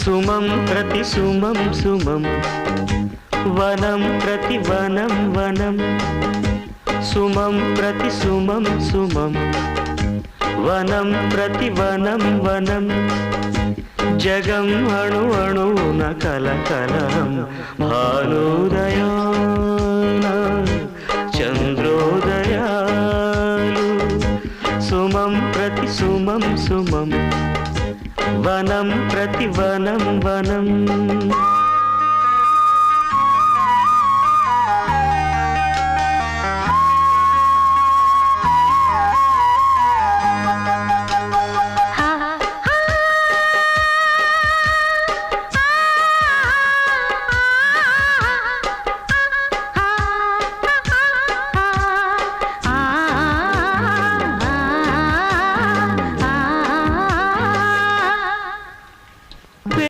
సుమం ప్రతి సుమం సుమం వనం ప్రతి వనం వనం సుమం ప్రతి సుమం సుమం వనం ప్రతి వనం వనం జగం అణు అణువున కలకలం భానుదయాన చంద్రోదయాలు సుమం ప్రతి సుమం సుమం వనం ప్రతి వనం వనం